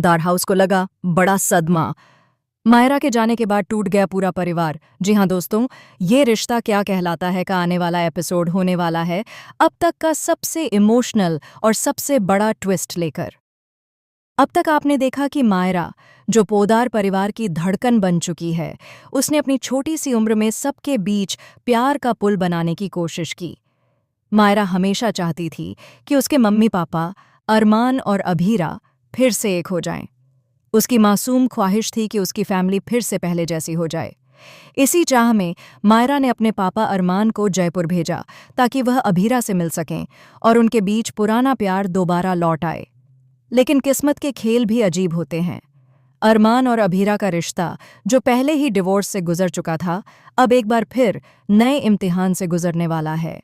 Poddar house को लगा बड़ा सदमा। मायरा के जाने के बाद टूट गया पूरा परिवार। जी हाँ दोस्तों, ये रिश्ता क्या कहलाता है का आने वाला एपिसोड होने वाला है अब तक का सबसे इमोशनल और सबसे बड़ा ट्विस्ट लेकर। अब तक आपने देखा कि मायरा, जो पोदार परिवार की धड़कन बन चुकी है, उसने अपनी छोटी सी उम्र में सबके बीच प्यार का पुल बनाने की कोशिश की। मायरा हमेशा चाहती थी कि उसके मम्मी पापा अरमान और अभीरा फिर से एक हो जाएं। उसकी मासूम ख्वाहिश थी कि उसकी फैमिली फिर से पहले जैसी हो जाए। इसी चाह में मायरा ने अपने पापा अरमान को जयपुर भेजा ताकि वह अभीरा से मिल सकें और उनके बीच पुराना प्यार दोबारा लौट आए। लेकिन किस्मत के खेल भी अजीब होते हैं। अरमान और अभीरा का रिश्ता, जो पहले ही डिवोर्स से गुजर चुका था, अब एक बार फिर नए इम्तिहान से गुजरने वाला है।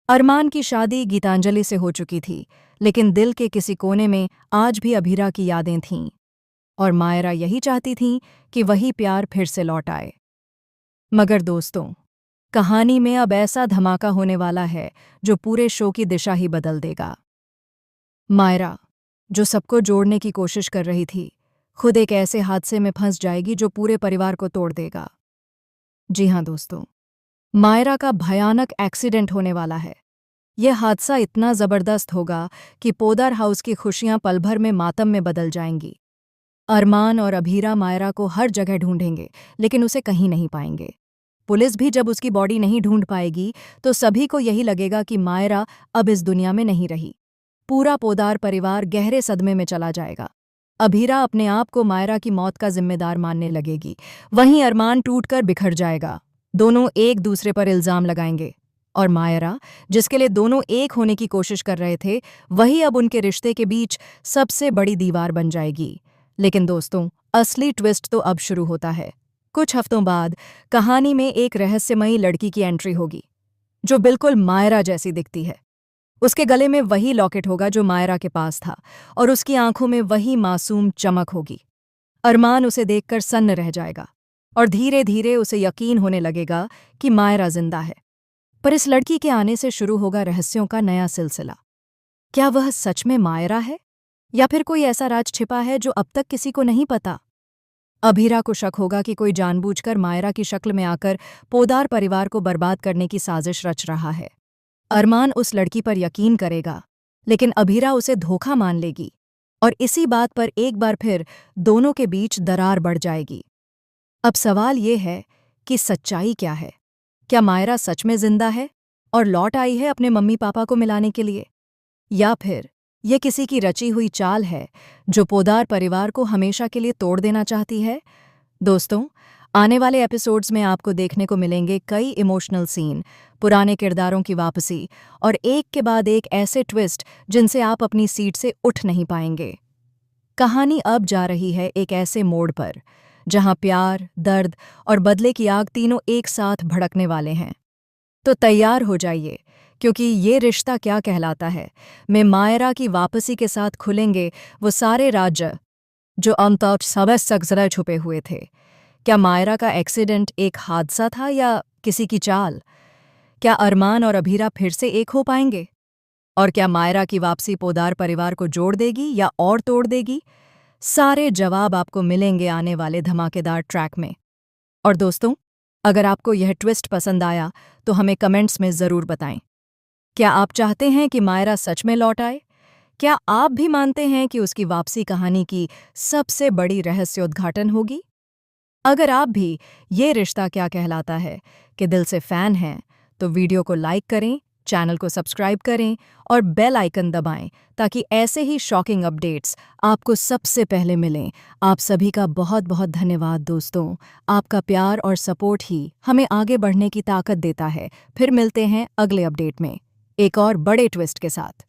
अरमान की शादी गीतांजलि से हो चुकी थी, लेकिन दिल के किसी कोने में आज भी अभीरा की यादें थीं। और मायरा यही चाहती थी कि वही प्यार फिर से लौट आए। मगर दोस्तों, कहानी में अब ऐसा धमाका होने वाला है जो पूरे शो की दिशा ही बदल देगा। मायरा, जो सबको जोड़ने की कोशिश कर रही थी, खुद एक ऐसे हादसे में फंस जाएगी जो पूरे परिवार को तोड़ देगा। जी हाँ दोस्तों, मायरा का भयानक एक्सीडेंट होने वाला है। यह हादसा इतना जबरदस्त होगा कि पोदार हाउस की खुशियां पल भर में मातम में बदल जाएंगी। अरमान और अभीरा मायरा को हर जगह ढूंढेंगे, लेकिन उसे कहीं नहीं पाएंगे। पुलिस भी जब उसकी बॉडी नहीं ढूंढ पाएगी तो सभी को यही लगेगा कि मायरा अब इस दुनिया में नहीं रही। पूरा पोदार परिवार गहरे सदमे में चला जाएगा। अभीरा अपने आप को मायरा की मौत का जिम्मेदार मानने लगेगी। वहीं अरमान टूटकर बिखर जाएगा। दोनों एक दूसरे पर इल्जाम लगाएंगे। और मायरा, जिसके लिए दोनों एक होने की कोशिश कर रहे थे, वही अब उनके रिश्ते के बीच सबसे बड़ी दीवार बन जाएगी। लेकिन दोस्तों, असली ट्विस्ट तो अब शुरू होता है। कुछ हफ्तों बाद कहानी में एक रहस्यमयी लड़की की एंट्री होगी, जो बिल्कुल मायरा जैसी दिखती है। उसके गले में वही लॉकेट होगा जो मायरा के पास था, और उसकी आंखों में वही मासूम चमक होगी। अरमान उसे देखकर सन्न रह जाएगा, और धीरे धीरे उसे यकीन होने लगेगा कि मायरा जिंदा है। पर इस लड़की के आने से शुरू होगा रहस्यों का नया सिलसिला। क्या वह सच में मायरा है, या फिर कोई ऐसा राज छिपा है जो अब तक किसी को नहीं पता? अभीरा को शक होगा कि कोई जानबूझकर मायरा की शक्ल में आकर पोदार परिवार को बर्बाद करने की साजिश रच रहा है। अरमान उस लड़की पर यकीन करेगा, लेकिन अभीरा उसे धोखा मान लेगी, और इसी बात पर एक बार फिर दोनों के बीच दरार बढ़ जाएगी। अब सवाल ये है कि सच्चाई क्या है? क्या मायरा सच में जिंदा है और लौट आई है अपने मम्मी पापा को मिलाने के लिए, या फिर ये किसी की रची हुई चाल है जो पोदार परिवार को हमेशा के लिए तोड़ देना चाहती है? दोस्तों, आने वाले एपिसोड्स में आपको देखने को मिलेंगे कई इमोशनल सीन, पुराने किरदारों की वापसी, और एक के बाद एक ऐसे ट्विस्ट जिनसे आप अपनी सीट से उठ नहीं पाएंगे। कहानी अब जा रही है एक ऐसे मोड़ पर जहां प्यार, दर्द और बदले की आग तीनों एक साथ भड़कने वाले हैं। तो तैयार हो जाइए, क्योंकि ये रिश्ता क्या कहलाता है में मायरा की वापसी के साथ खुलेंगे वो सारे राज्य जो अमतौर सबसे सख्त छुपे हुए थे। क्या मायरा का एक्सीडेंट एक हादसा था या किसी की चाल? क्या अरमान और अभीरा फिर से एक हो पाएंगे? और क्या मायरा की वापसी पोदार परिवार को जोड़ देगी या और तोड़ देगी? सारे जवाब आपको मिलेंगे आने वाले धमाकेदार ट्रैक में। और दोस्तों, अगर आपको यह ट्विस्ट पसंद आया तो हमें कमेंट्स में ज़रूर बताएं। क्या आप चाहते हैं कि मायरा सच में लौट आए? क्या आप भी मानते हैं कि उसकी वापसी कहानी की सबसे बड़ी रहस्योद्घाटन होगी? अगर आप भी ये रिश्ता क्या कहलाता है कि दिल से फैन हैं, तो वीडियो को लाइक करें, चैनल को सब्सक्राइब करें और बेल आइकन दबाएं ताकि ऐसे ही शॉकिंग अपडेट्स आपको सबसे पहले मिलें। आप सभी का बहुत बहुत धन्यवाद दोस्तों। आपका प्यार और सपोर्ट ही हमें आगे बढ़ने की ताकत देता है। फिर मिलते हैं अगले अपडेट में एक और बड़े ट्विस्ट के साथ।